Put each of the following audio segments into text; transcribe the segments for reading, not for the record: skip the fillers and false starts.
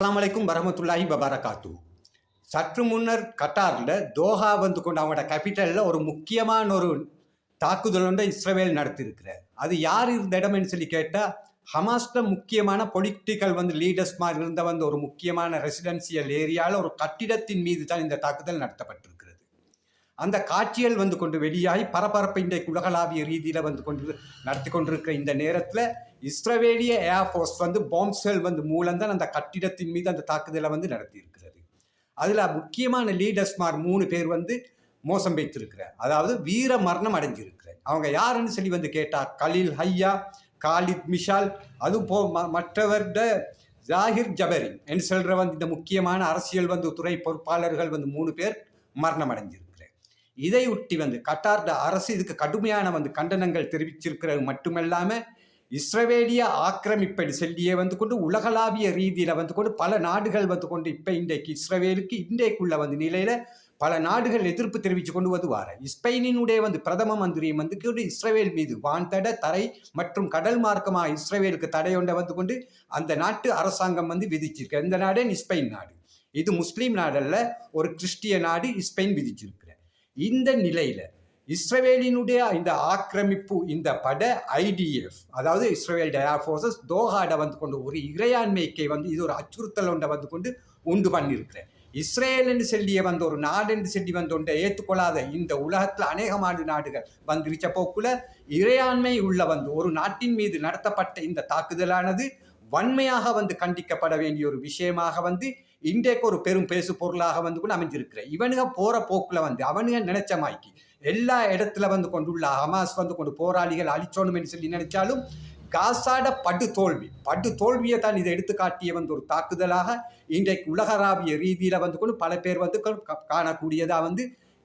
அஸ்ஸலாமு அலைக்கும் வரஹ்மத்துல்லாஹி வபரகாத்து. சற்று முன்னர் கட்டாரில் தோஹா வந்து கொண்டு அவங்களோட கேபிட்டலில் ஒரு முக்கியமான ஒரு தாக்குதல் ஒன்றை இஸ்ரேல் நடத்தியிருக்கிறார். அது யார் இருந்த இடம்னு சொல்லி கேட்டால், ஹமாஸ்ல முக்கியமான பொலிட்டிக்கல் லீடர்ஸ் மாதிரி இருந்த ஒரு முக்கியமான ரெசிடென்சியல் ஏரியாவில் ஒரு கட்டிடத்தின் மீது தான் இந்த தாக்குதல் நடத்தப்பட்டிருக்கிறது. அந்த காட்சிகள் கொண்டு வெளியாகி பரபரப்பை இன்றைக்கு உலகளாவிய ரீதியில் கொண்டு நடத்தி கொண்டிருக்கிற இந்த நேரத்தில் இஸ்ரேலிய ஏர்ஃபோர்ஸ் பாம்ப்ஸ்கள் மூலம்தான் அந்த கட்டிடத்தின் மீது அந்த தாக்குதலை நடத்தியிருக்கிறது. அதில் முக்கியமான லீடர்ஸ்மார் 3 பேர் மோசம் வைத்திருக்கிறார், அதாவது வீர மரணம் அடைஞ்சிருக்கிறார். அவங்க யாருன்னு சொல்லி கேட்டால் கலீல் ஹையா, காலித் மிஷால், அதுவும் மற்றவர்கிட்ட ஜாகிர் ஜபரி என்று சொல்கிற இந்த முக்கியமான அரசியல் துறை பொறுப்பாளர்கள் 3 பேர் மரணம் அடைஞ்சிருக்கிறார். இதையொட்டி கட்டார் அரசு இதுக்கு கடுமையான கண்டனங்கள் தெரிவிச்சிருக்கிறது மட்டுமல்லாமல் இஸ்ரேலிய ஆக்கிரமிப்பை செல்லியே கொண்டு உலகளாவிய ரீதியில் கொண்டு பல நாடுகள் கொண்டு இப்போ இன்றைக்கு இஸ்ரேலுக்கு இன்றைக்குள்ள நிலையில் பல நாடுகள் எதிர்ப்பு தெரிவித்து கொண்டு வார. ஸ்பெயினினுடைய பிரதம மந்திரியும் இஸ்ரேல் மீது வான்தட, தரை மற்றும் கடல் மார்க்கமாக இஸ்ரேலுக்கு தடை ஒன்றை கொண்டு அந்த நாட்டு அரசாங்கம் விதிச்சிருக்கு. இந்த நாடே ஸ்பெயின் நாடு, இது முஸ்லீம் நாடல்ல, ஒரு கிறிஸ்டிய நாடு. ஸ்பெயின் விதிச்சிருக்கிற இந்த நிலையில் இஸ்ரேலினுடைய இந்த ஆக்கிரமிப்பு, இந்த பட ஐடிஎஃப், அதாவது இஸ்ரேல் ஏர்ஃபோர்ஸஸ் தோஹாட கொண்டு ஒரு இறையாண்மைக்கை இது ஒரு அச்சுறுத்தல் ஒன்றை கொண்டு உண்டு பண்ணியிருக்கிறேன். இஸ்ரேல் என்று சொல்லிய ஒரு நாடு என்று சொல்லி ஒன்றை ஏற்றுக்கொள்ளாத இந்த உலகத்தில் அநேகமான நாடுகள் இருச்ச போக்குல இறையாண்மை உள்ள ஒரு நாட்டின் மீது நடத்தப்பட்ட இந்த தாக்குதலானது வன்மையாக கண்டிக்கப்பட வேண்டிய ஒரு விஷயமாக இன்றைக்கு ஒரு பெரும் பேசு பொருளாக கூட அமைஞ்சிருக்கிற. இவனுங்க போற போக்குல அவனுங்க நினைச்ச மாய்க்கு எல்லா இடத்துல கொண்டுள்ள ஹமாஸ் கொண்டு போராளிகள் அழிச்சோணும் என்று சொல்லி நினைச்சாலும் காசாட படு தோல்வியை தான் இதை எடுத்து காட்டிய ஒரு தாக்குதலாக இன்றைக்கு உலகளாவிய ரீதியில கொண்டு பல பேர் காணக்கூடியதா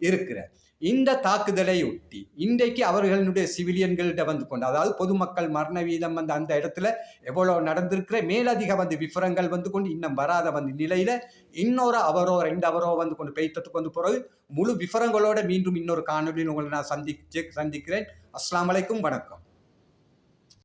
இருக்கிற. இந்த தாக்குதலை ஒட்டி இன்றைக்கு அவர்களுடைய சிவிலியன்கள்கிட்ட கொண்டு, அதாவது பொதுமக்கள் மரண வீதம் அந்த இடத்துல எவ்வளவு நடந்திருக்கிற மேலதிக விவரங்கள் கொண்டு இன்னும் வராத நிலையில இன்னொரு அவரோ 2 அவரோ கொண்டு பெய்தத்துக்கு பிறகு முழு விவரங்களோட மீண்டும் இன்னொரு காணொலியில் உங்களை நான் சந்திக்கிறேன். அஸ்ஸலாமு அலைக்கும், வணக்கம்.